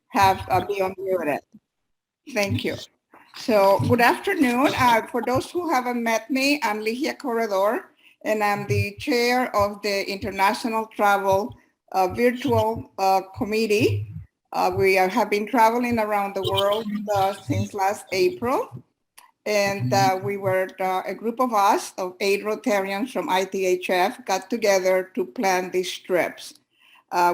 have be unmuted. Thank you. So good afternoon. For those who haven't met me, I'm Ligia Corredor, and I'm the chair of the International Travel Virtual Committee. We have been traveling around the world since last April. And we were a group of us, of 8 Rotarians from ITHF, got together to plan these trips.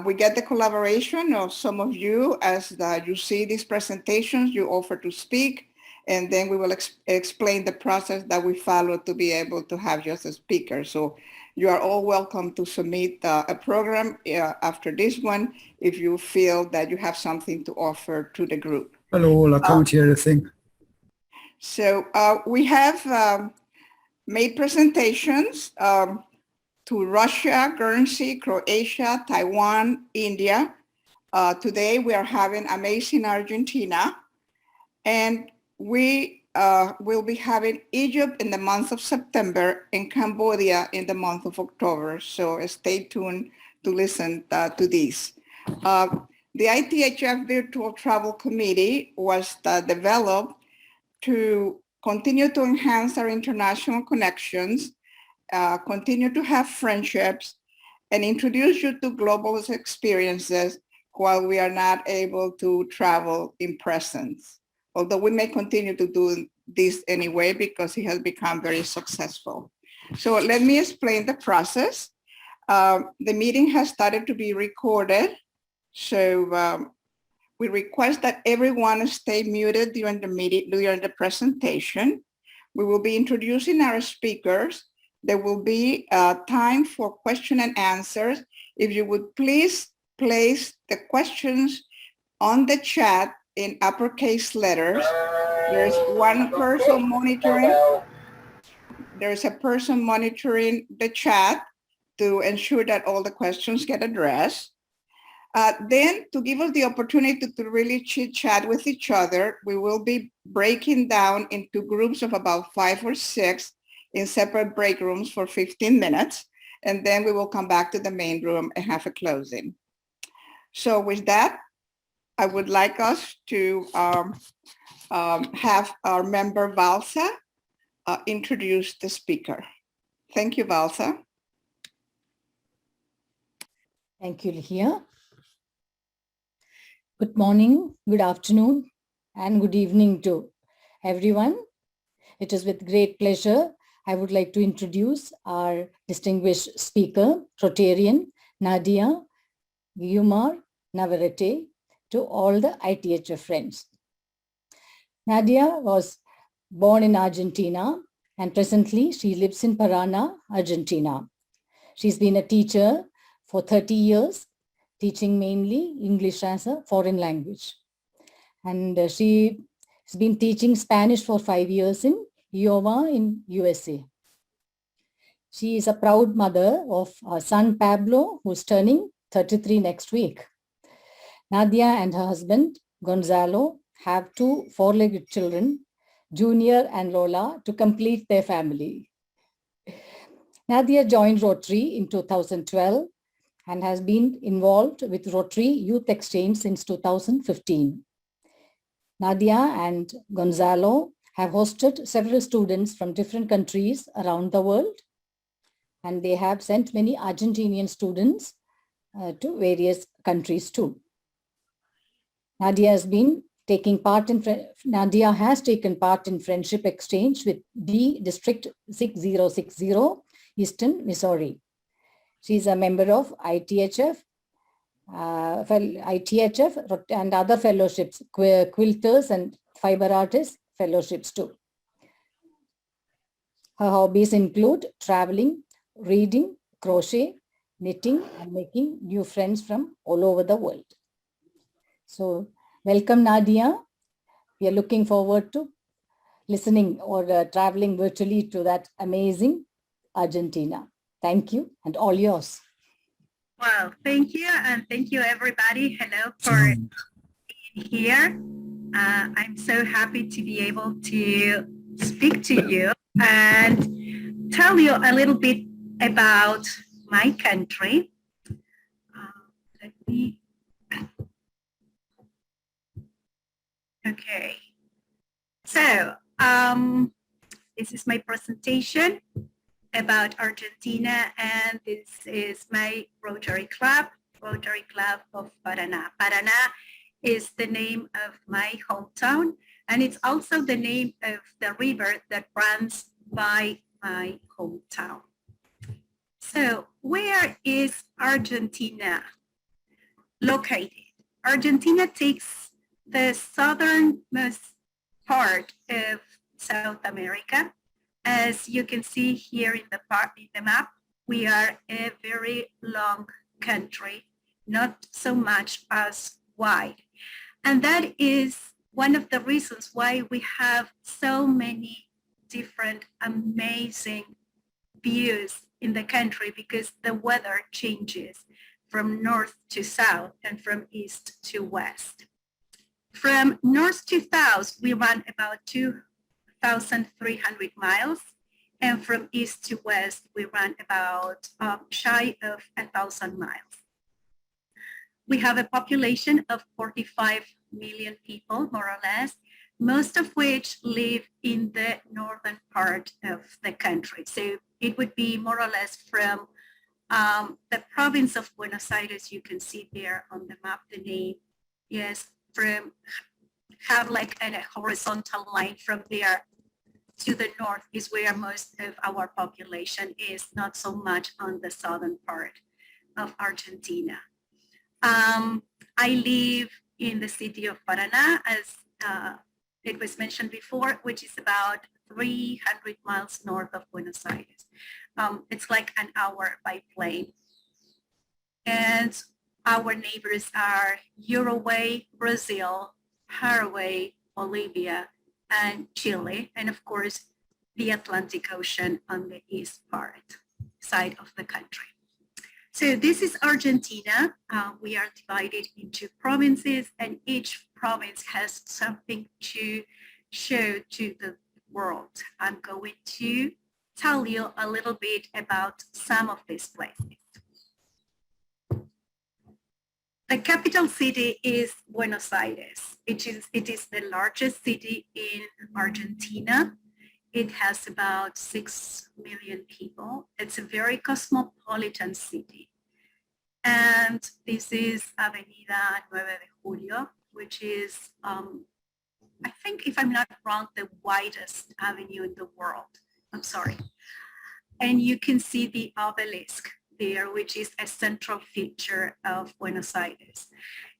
We get the collaboration of some of you as you see these presentations, you offer to speak, and then we will explain the process that we follow to be able to have you as a speaker. So you are all welcome to submit a program after this one if you feel that you have something to offer to the group. Hello, I can't hear a thing. So we have made presentations to Russia, Guernsey, Croatia, Taiwan, India. Today we are having amazing Argentina, and we will be having Egypt in the month of September and Cambodia in the month of October. So stay tuned to listen to these. The ITHF Virtual Travel Committee was developed to continue to enhance our international connections, continue to have friendships, and introduce you to global experiences while we are not able to travel in presence. Although we may continue to do this anyway because it has become very successful. So let me explain the process. The meeting has started to be recorded. So we request that everyone stay muted during the meeting, during the presentation. We will be introducing our speakers. There will be time for question and answers. If you would please place the questions on the chat in uppercase letters. There's one person monitoring. There's a person monitoring the chat to ensure that all the questions get addressed. Then to give us the opportunity to really chit chat with each other, we will be breaking down into groups of about 5 or 6 in separate break rooms for 15 minutes. And then we will come back to the main room and have a closing. So with that, I would like us to have our member Valsa introduce the speaker. Thank you, Valsa. Thank you, Ligia. Good morning, good afternoon, and good evening to everyone. It is with great pleasure I would like to introduce our distinguished speaker, Rotarian Nadia Navarreta, to all the ITHF friends. Nadia was born in Argentina and presently she lives in Parana, Argentina. She's been a teacher for 30 years, teaching mainly English as a foreign language. And she has been teaching Spanish for 5 years in Iowa in USA. She is a proud mother of her son Pablo, who's turning 33 next week. Nadia and her husband, Gonzalo, have 2 four-legged children, Junior and Lola, to complete their family. Nadia joined Rotary in 2012 and has been involved with Rotary Youth Exchange since 2015. Nadia and Gonzalo have hosted several students from different countries around the world, and they have sent many Argentinian students to various countries too. Nadia has taken part in Friendship Exchange with D District 6060, Eastern Missouri. She is a member of ITHF and other fellowships, quilters and fiber artists fellowships too. Her hobbies include traveling, reading, crochet, knitting, and making new friends from all over the world. So welcome, Nadia. We are looking forward to listening or traveling virtually to that amazing Argentina. Thank you, and all yours. Well, thank you, and thank you, everybody. Hello for being here. I'm so happy to be able to speak to you and tell you a little bit about my country. Let me Okay. So this is my presentation about Argentina, and this is my Rotary Club of Parana. Parana is the name of my hometown, and it's also the name of the river that runs by my hometown. So where is Argentina located? Argentina takes the southernmost part of South America. As you can see here in the map, we are a very long country, not so much as wide. And that is one of the reasons why we have so many different amazing views in the country, because the weather changes from north to south and from east to west. From north to south, we run about 2,300 miles. And from east to west, we run about shy of 1,000 miles. We have a population of 45 million people, more or less, most of which live in the northern part of the country. So it would be more or less from the province of Buenos Aires. You can see there on the map the name. Yes, from have like a horizontal line from there to the north is where most of our population is, not so much on the southern part of Argentina. I live in the city of Parana, as it was mentioned before, which is about 300 miles north of Buenos Aires. It's like an hour by plane. And our neighbors are Uruguay, Brazil, Paraguay, Bolivia, and Chile, and of course, the Atlantic Ocean on the east side of the country. So this is Argentina. We are divided into provinces, and each province has something to show to the world. I'm going to tell you a little bit about some of these places. The capital city is Buenos Aires. It is the largest city in Argentina. It has about 6 million people. It's a very cosmopolitan city. And this is Avenida 9 de Julio, which is, I think if I'm not wrong, the widest avenue in the world. I'm sorry. And you can see the obelisk there, which is a central feature of Buenos Aires.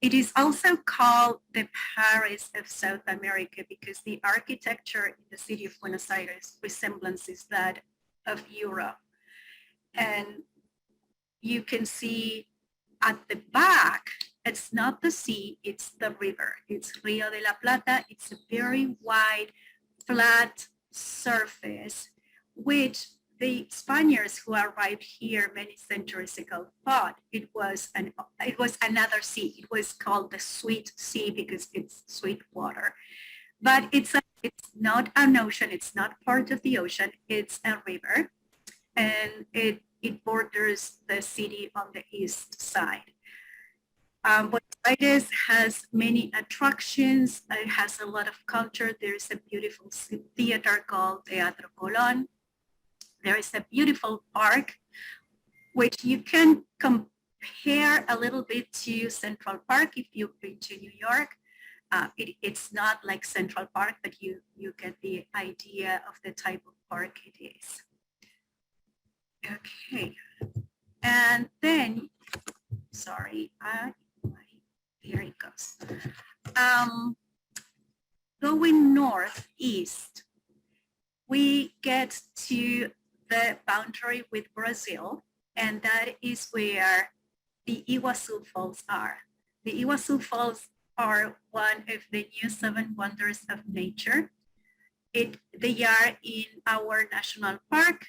It is also called the Paris of South America because the architecture in the city of Buenos Aires resembles that of Europe. And you can see at the back, it's not the sea, it's the river. It's Rio de la Plata. It's a very wide, flat surface, which the Spaniards who arrived here many centuries ago thought it was another sea. It was called the Sweet Sea because it's sweet water. But it's not an ocean. It's not part of the ocean. It's a river, and it borders the city on the east side. Buenos Aires has many attractions. It has a lot of culture. There's a beautiful theater called Teatro Colón. There is a beautiful park, which you can compare a little bit to Central Park if you've been to New York. It's not like Central Park, but you get the idea of the type of park it is. Okay, and then, sorry, there it goes. Going northeast, we get to the boundary with Brazil, and that is where the Iwasul Falls are. The Iwasul Falls are one of the new 7 wonders of nature. They are in our national park,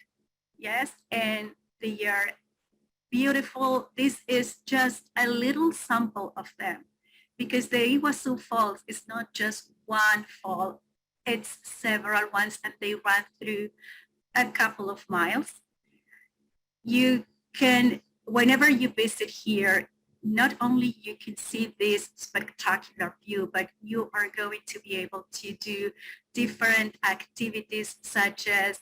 yes, and they are beautiful. This is just a little sample of them because the Iwasul Falls is not just one fall, it's several ones, and they run through a couple of miles. You can, whenever you visit here, not only you can see this spectacular view, but you are going to be able to do different activities such as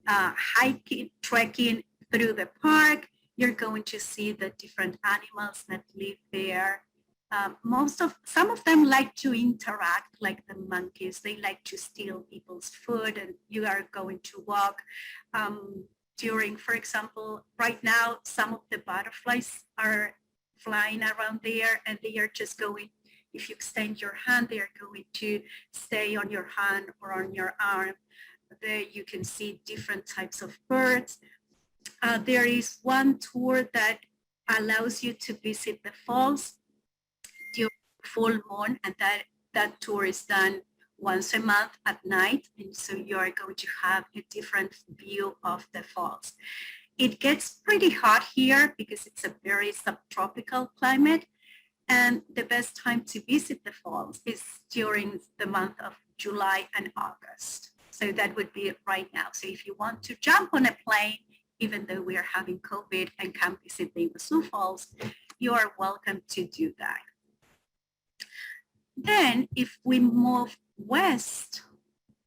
hiking, trekking through the park. You're going to see the different animals that live there. Some of them like to interact, like the monkeys. They like to steal people's food, and you are going to walk during, for example, right now, some of the butterflies are flying around there, and they are just going, if you extend your hand, they are going to stay on your hand or on your arm. There you can see different types of birds. There is one tour that allows you to visit the falls during full moon, and that tour is done once a month at night, and so you are going to have a different view of the falls. It gets pretty hot here because it's a very subtropical climate, and the best time to visit the falls is during the month of July and August. So that would be right now. So if you want to jump on a plane, even though we are having COVID, and come visit the Iwasul Falls, you are welcome to do that. Then if we move west,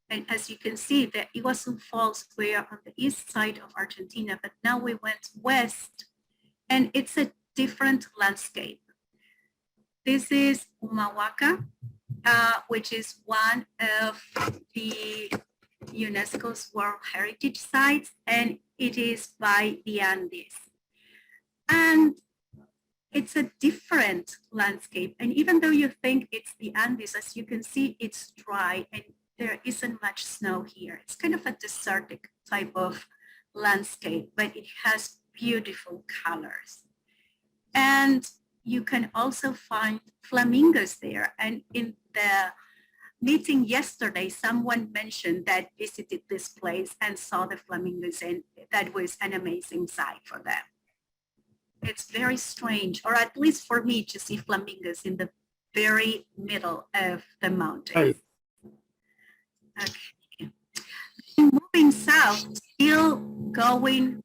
and as you can see, the Iwasul Falls were on the east side of Argentina, but now we went west, and it's a different landscape. This is Humahuaca, which is one of the UNESCO's World Heritage Sites, and it is by the Andes. And it's a different landscape. And even though you think it's the Andes, as you can see, it's dry and there isn't much snow here. It's kind of a desertic type of landscape, but it has beautiful colors. And you can also find flamingos there. And in the meeting yesterday, someone mentioned that visited this place and saw the flamingos, and that was an amazing sight for them. It's very strange, or at least for me, to see flamingos in the very middle of the mountains. Okay. Moving south, still going,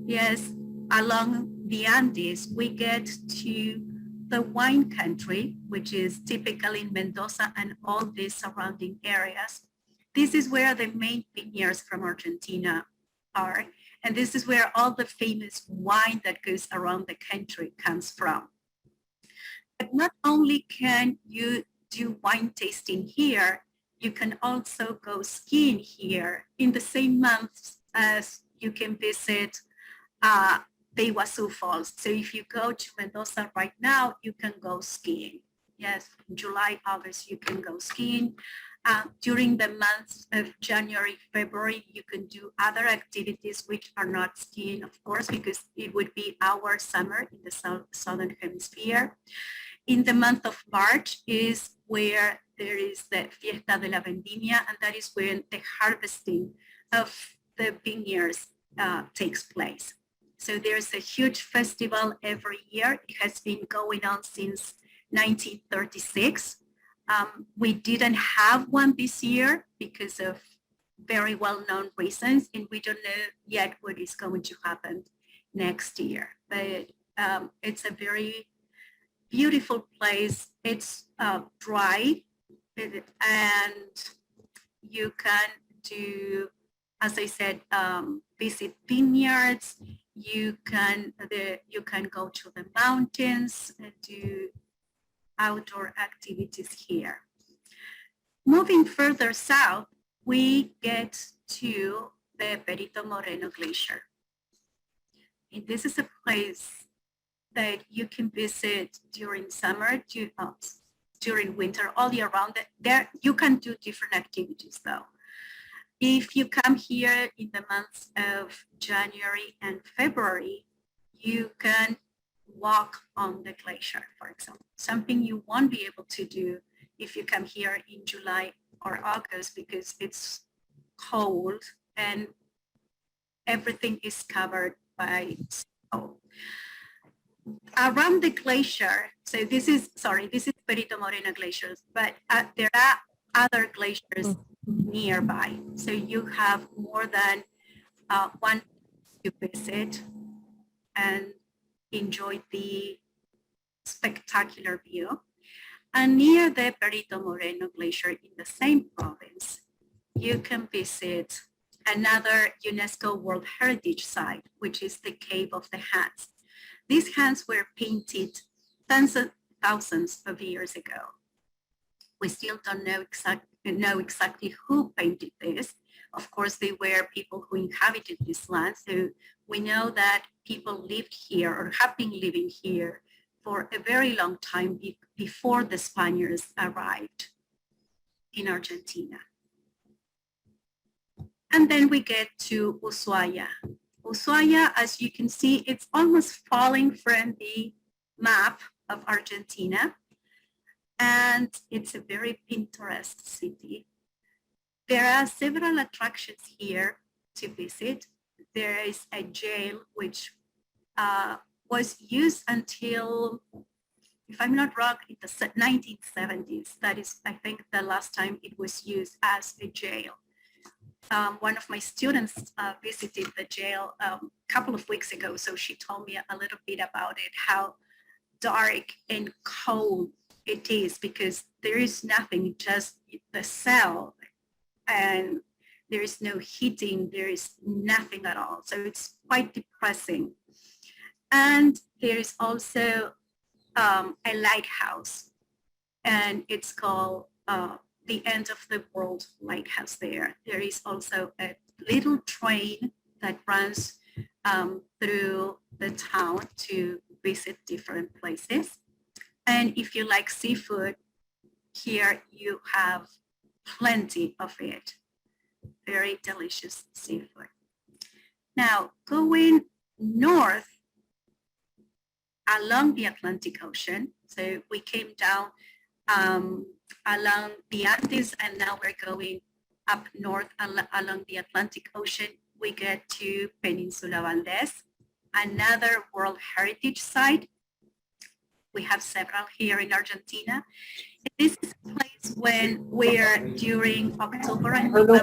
yes, along the Andes, we get to the wine country, which is typical in Mendoza and all these surrounding areas. This is where the main vineyards from Argentina are. And this is where all the famous wine that goes around the country comes from. But not only can you do wine tasting here, you can also go skiing here in the same months as you can visit the Iwasul Falls. So if you go to Mendoza right now, you can go skiing. Yes, in July, August, you can go skiing. During the months of January, February, you can do other activities which are not skiing, of course, because it would be our summer in the southern hemisphere. In the month of March is where there is the Fiesta De La Vendina, and that is when the harvesting of the vineyards takes place. So there's a huge festival every year. It has been going on since 1936. We didn't have one this year because of very well-known reasons, and we don't know yet what is going to happen next year. But it's a very beautiful place. It's dry, and you can do, as I said, visit vineyards. You can go to the mountains and do outdoor activities here. Moving further south, we get to the Perito Moreno Glacier. And this is a place that you can visit during summer, during winter, all year round. There you can do different activities though. If you come here in the months of January and February, you can walk on the glacier, for example, something you won't be able to do if you come here in July or August because it's cold and everything is covered by snow. Around the glacier, so this is Perito Moreno glaciers, but there are other glaciers nearby. So you have more than one to visit and enjoy the spectacular view. And near the Perito Moreno Glacier in the same province, you can visit another UNESCO World Heritage Site, which is the Cave of the Hands. These hands were painted thousands of years ago. We still don't know exactly who painted this. Of course, they were people who inhabited this land. So we know that people lived here or have been living here for a very long time before the Spaniards arrived in Argentina. And then we get to Ushuaia. Ushuaia, as you can see, it's almost falling from the map of Argentina. And it's a very picturesque city. There are several attractions here to visit. There is a jail which was used until, if I'm not wrong, in the 1970s. That is, I think, the last time it was used as a jail. One of my students visited the jail a couple of weeks ago, so she told me a little bit about it, how dark and cold it is, because there is nothing, just the cell, and there is no heating, there is nothing at all. So it's quite depressing. And there is also a lighthouse, and it's called the End of the World Lighthouse there. There is also a little train that runs through the town to visit different places. And if you like seafood, here you have plenty of it. Very delicious seafood. Now, going north along the Atlantic Ocean, so we came down along the Andes, and now we're going up north along the Atlantic Ocean. We get to Peninsula Valdez, another World Heritage Site. We have several here in Argentina. This is a place when we're during October and November.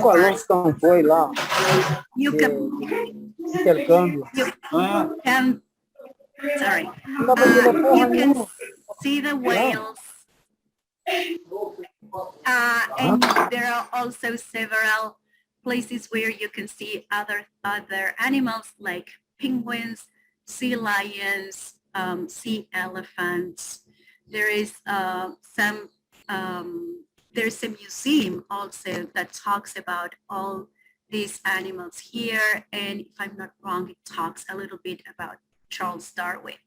You can see the whales. And there are also several places where you can see other animals like penguins, sea lions, sea elephants. There is there's a museum also that talks about all these animals here. And if I'm not wrong, it talks a little bit about Charles Darwin.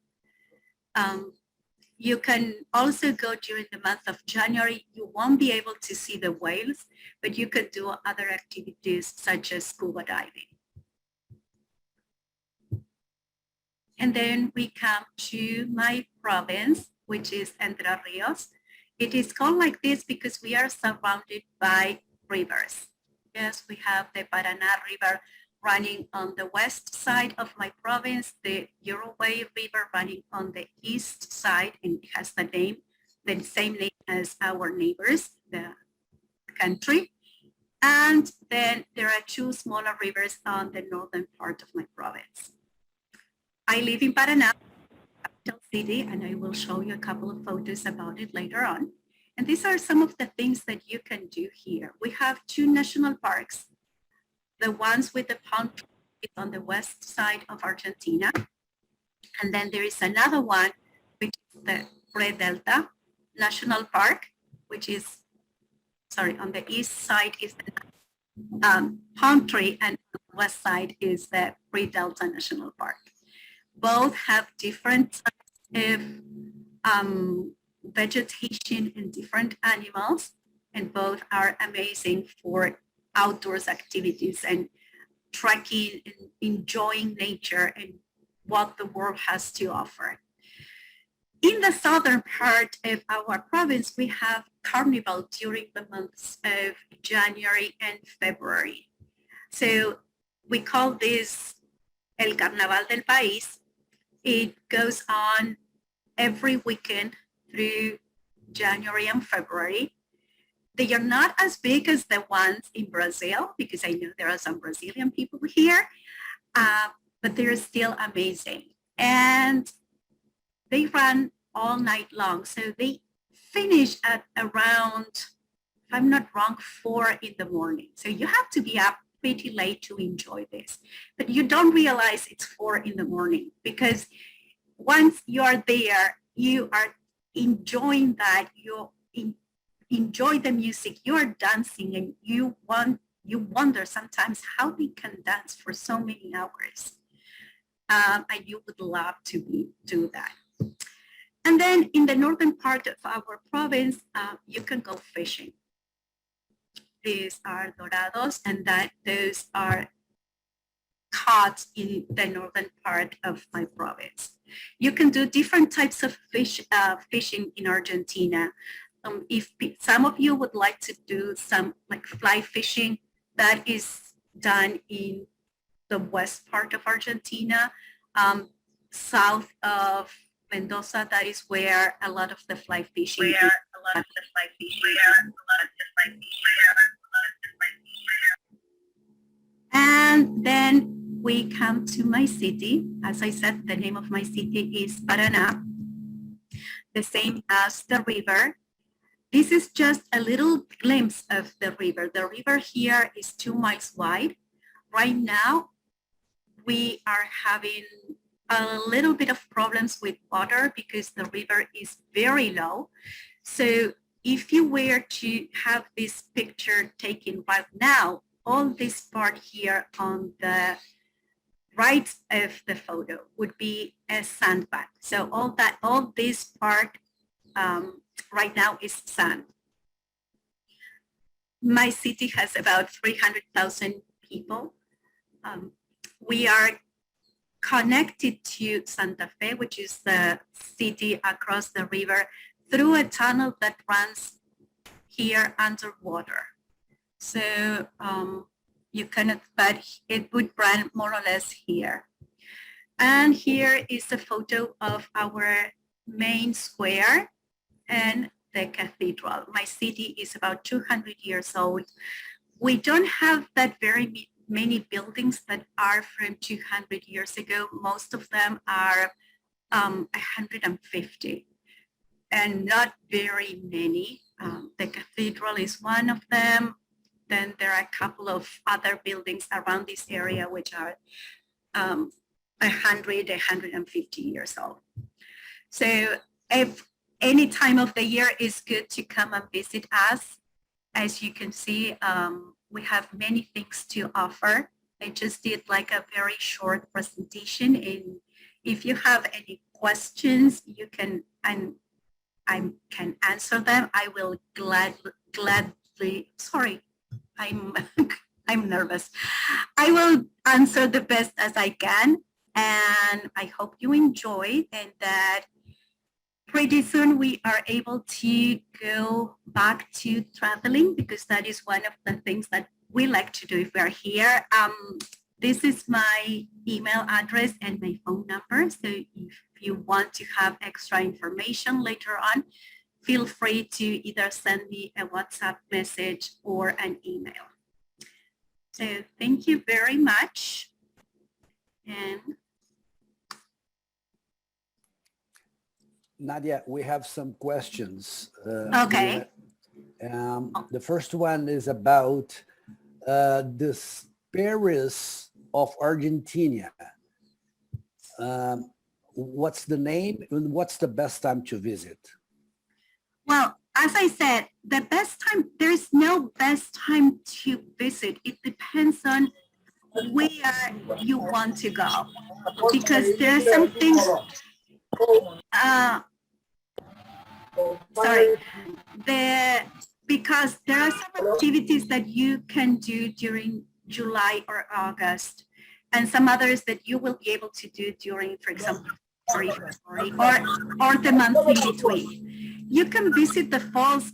You can also go during the month of January. You won't be able to see the whales, but you could do other activities such as scuba diving. And then we come to my province, which is Andra Rios. It is called like this because we are surrounded by rivers. Yes, we have the Parana River running on the west side of my province, the Uruguay River running on the east side, and it has the same name as our neighbors, the country. And then there are two smaller rivers on the northern part of my province. I live in Parana, capital city, and I will show you a couple of photos about it later on. And these are some of the things that you can do here. We have two national parks. The ones with the palm trees on the west side of Argentina. And then there is another one, which is the Red Delta National Park, which is, on the east side is the palm tree, and on the west side is the Red Delta National Park. Both have different types of vegetation and different animals, and both are amazing for outdoors activities and trekking and enjoying nature and what the world has to offer. In the southern part of our province, we have carnival during the months of January and February. So we call this El Carnaval del País. It goes on every weekend through January and February. They are not as big as the ones in Brazil, because I know there are some Brazilian people here, but they're still amazing. And they run all night long. So they finish at around, if I'm not wrong, 4 in the morning. So you have to be up pretty late to enjoy this. But you don't realize it's 4 in the morning, because once you are there, you are enjoying that, you enjoy the music, you are dancing, and you wonder sometimes how they can dance for so many hours. And you would love to do that. And then in the northern part of our province, you can go fishing. These are dorados, and those are caught in the northern part of my province. You can do different types of fishing in Argentina. If some of you would like to do some like fly fishing, that is done in the west part of Argentina, south of Mendoza. That is where a lot of the fly fishing is. And then we come to my city. As I said, the name of my city is Parana, the same as the river. This is just a little glimpse of the river. The river here is 2 miles wide. Right now, we are having a little bit of problems with water because the river is very low. So if you were to have this picture taken right now, all this part here on the right of the photo would be a sandbank. So all this part right now is sand. My city has about 300,000 people. We are connected to Santa Fe, which is the city across the river, through a tunnel that runs here underwater. So you cannot, but it would run more or less here. And here is a photo of our main square and the cathedral. My city is about 200 years old. We don't have that very many buildings that are from 200 years ago. Most of them are 150 and not very many. The cathedral is one of them. Then there are a couple of other buildings around this area which are 100, 150 years old. So if any time of the year is good to come and visit us. As you can see, we have many things to offer. I just did like a very short presentation, and if you have any questions, you can, and I can answer them. I will gladly, sorry, I'm nervous. I will answer the best as I can, and I hope you enjoy, and that pretty soon we are able to go back to traveling, because that is one of the things that we like to do if we're here. This is my email address and my phone number. So if you want to have extra information later on, feel free to either send me a WhatsApp message or an email. So thank you very much. And Nadia, we have some questions. okay. The first one is about the Paris of Argentina. What's the name and what's the best time to visit? Well, as I said, the best time, there's no best time to visit. It depends on where you want to go, because there are some things, because there are some activities that you can do during July or August, and some others that you will be able to do during, for example, February or the month in between. You can visit the falls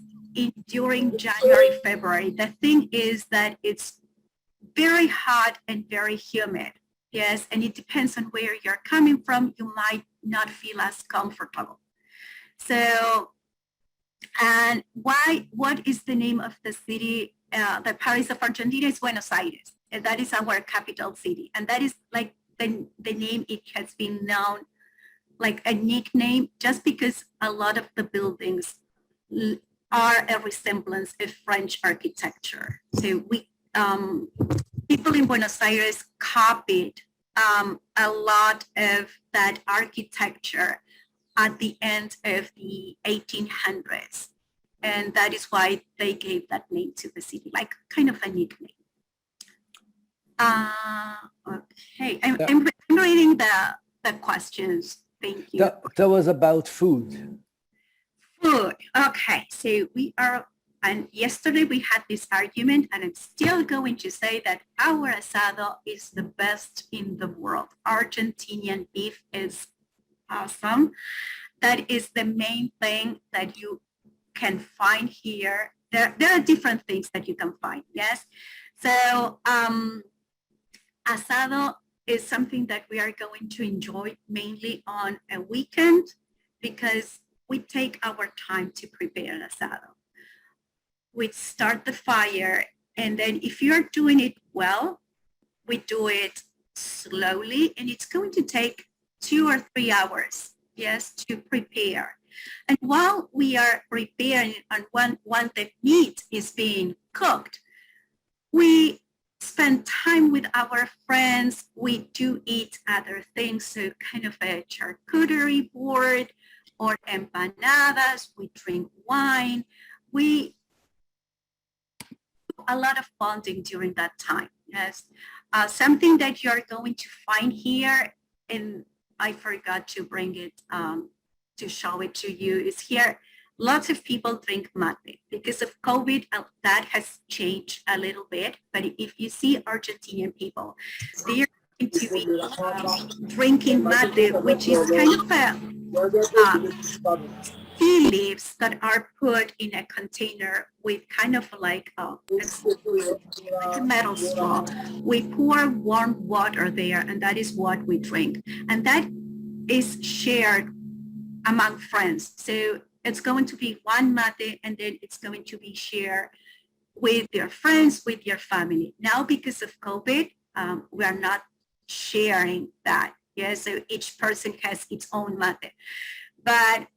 during January, February. The thing is that it's very hot and very humid. Yes, and it depends on where you're coming from. You might not feel as comfortable. So, and what is the name of the city? The Paris of Argentina is Buenos Aires. And that is our capital city. And that is like the name it has been known like a nickname just because a lot of the buildings are a resemblance of French architecture. So we, people in Buenos Aires copied a lot of that architecture at the end of the 1800s. And that is why they gave that name to the city, like kind of a nickname. Okay, I'm reading the questions. Thank you. That was about food. Food. Okay, so we are, and yesterday we had this argument, and I'm still going to say that our asado is the best in the world. Argentinian beef is awesome. That is the main thing that you can find here. There are different things that you can find, yes? So asado is something that we are going to enjoy mainly on a weekend because we take our time to prepare asado. We start the fire, and then if you're doing it well, we do it slowly, and it's going to take 2 or 3 hours, yes, to prepare. And while we are preparing and when the meat is being cooked, we spend time with our friends. We do eat other things, so kind of a charcuterie board or empanadas. We drink wine. We do a lot of bonding during that time. Yes, something that you're going to find here, and I forgot to bring it to show it to you, is here. Lots of people drink mate. Because of COVID, that has changed a little bit. But if you see Argentinian people, they are going to be drinking mate, which is kind of a tea leaves that are put in a container with kind of like a metal straw. We pour warm water there, and that is what we drink. And that is shared among friends. So it's going to be one mate, and then it's going to be shared with your friends, with your family. Now, because of COVID, we are not sharing that. Yeah, so each person has its own mate. But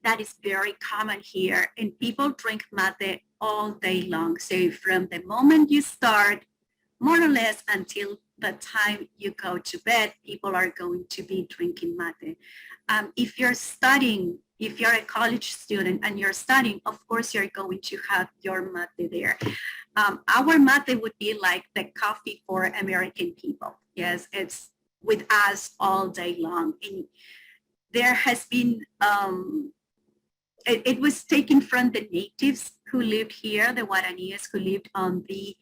that is very common here, and people drink mate all day long. So from the moment you start, more or less until the time you go to bed, people are going to be drinking mate. If you're studying, if you're a college student and you're studying, of course you're going to have your mate there. Our mate would be like the coffee for American people. Yes, it's with us all day long. And there has been, it was taken from the natives who lived here, the Guaraníes who lived on the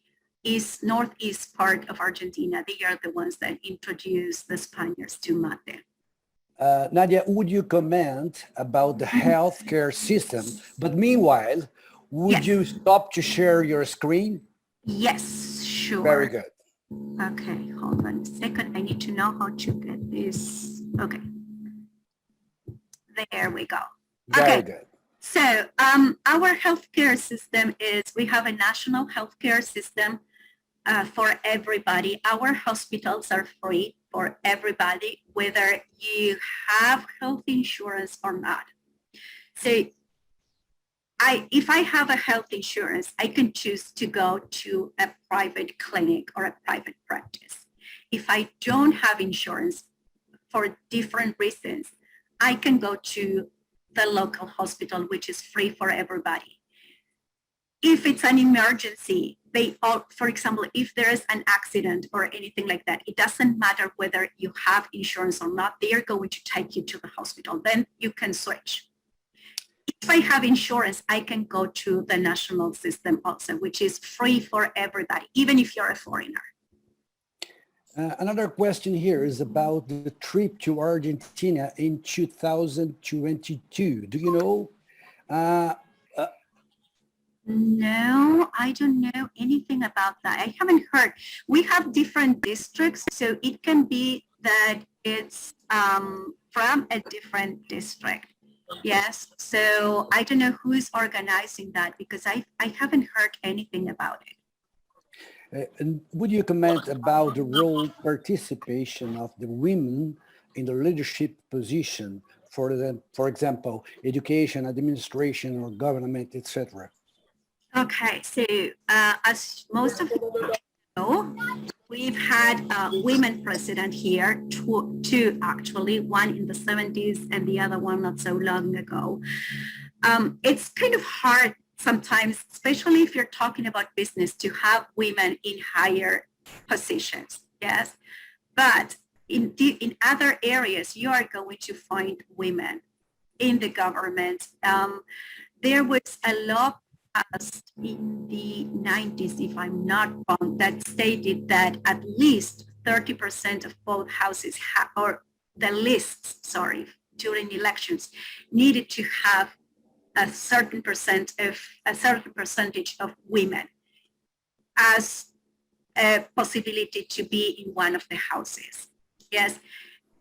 northeast part of Argentina. They are the ones that introduced the Spaniards to mate. Nadia, would you comment about the healthcare system? But meanwhile, would you stop to share your screen? Yes, sure. Very good. Okay, hold on a second. I need to know how to get this. Okay. There we go. Very good. So our healthcare system is, we have a national healthcare system for everybody. Our hospitals are free for everybody, whether you have health insurance or not. So if I have a health insurance, I can choose to go to a private clinic or a private practice. If I don't have insurance for different reasons, I can go to the local hospital, which is free for everybody. If it's an emergency, for example, if there is an accident or anything like that, it doesn't matter whether you have insurance or not, they are going to take you to the hospital. Then you can switch. If I have insurance, I can go to the national system also, which is free for everybody, even if you're a foreigner. Another question here is about the trip to Argentina in 2022. Do you know? No, I don't know anything about that. I haven't heard. We have different districts, so it can be that it's from a different district. Yes, so I don't know who is organizing that because I haven't heard anything about it. And would you comment about the role participation of the women in the leadership position for example, education, administration, or government, etc.? Okay, so as most of you know, we've had a women president here, two actually, one in the 70s and the other one not so long ago. It's kind of hard sometimes, especially if you're talking about business, to have women in higher positions, yes? But in other areas, you are going to find women in the government. There was a law passed in the 90s, if I'm not wrong, that stated that at least 30% of both houses or the lists, sorry, during elections needed to have a certain percentage of women as a possibility to be in one of the houses. Yes,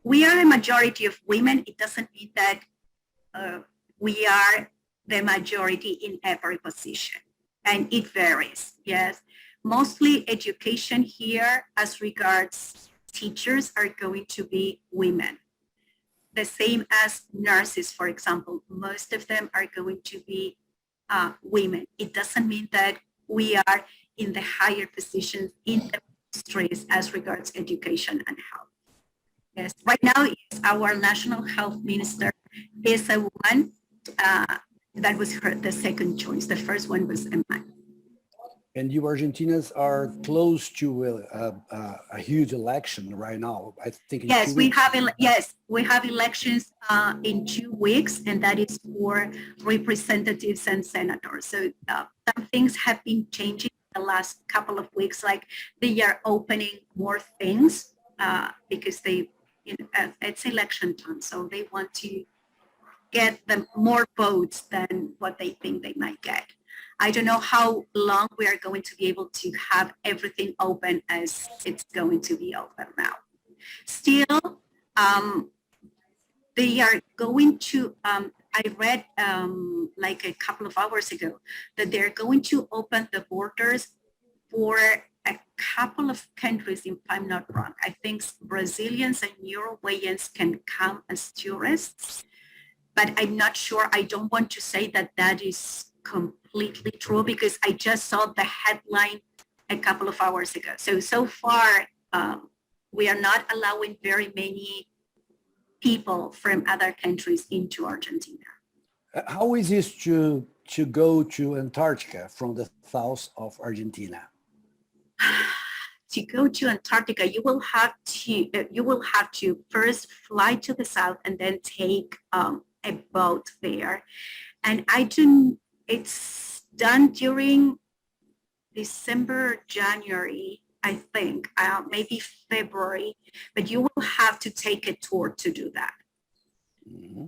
we are a majority of women. It doesn't mean that we are the majority in every position, and it varies. Yes, mostly education here as regards teachers are going to be women. The same as nurses, for example, most of them are going to be women. It doesn't mean that we are in the higher positions in the ministries as regards education and health. Yes, right now our national health minister is a woman. That was the second choice. The first one was a man. And you Argentinians are close to a huge election right now. I think. Yes, we have elections in 2 weeks, and that is for representatives and senators. So some things have been changing the last couple of weeks. Like they are opening more things because it's election time, so they want to get them more votes than what they think they might get. I don't know how long we are going to be able to have everything open as it's going to be open now. Still, they are going to, I read like a couple of hours ago that they're going to open the borders for a couple of countries, if I'm not wrong. I think Brazilians and Uruguayans can come as tourists, but I'm not sure. I don't want to say that that is completely true because I just saw the headline a couple of hours ago. So far, we are not allowing very many people from other countries into Argentina. How is it to go to Antarctica from the south of Argentina? To go to Antarctica, you will have to first fly to the south and then take a boat there. And it's done during December, January, I think, maybe February, but you will have to take a tour to do that. Mm-hmm.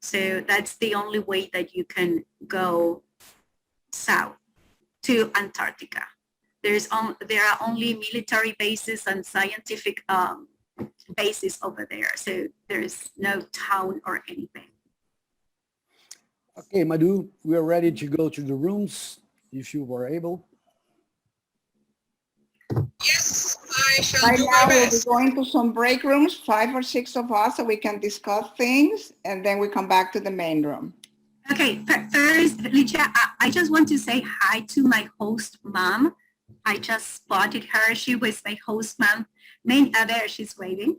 So that's the only way that you can go south to Antarctica. There are only military bases and scientific bases over there. So there's no town or anything. Okay, Madhu, we are ready to go to the rooms if you were able. Yes, I shall Right do now, my we'll be best. going to some break rooms, 5 or 6 of us, so we can discuss things, and then we come back to the main room. Okay, first, Licia, I just want to say hi to my host mom. I just spotted her. She was my host mom. There, she's waving.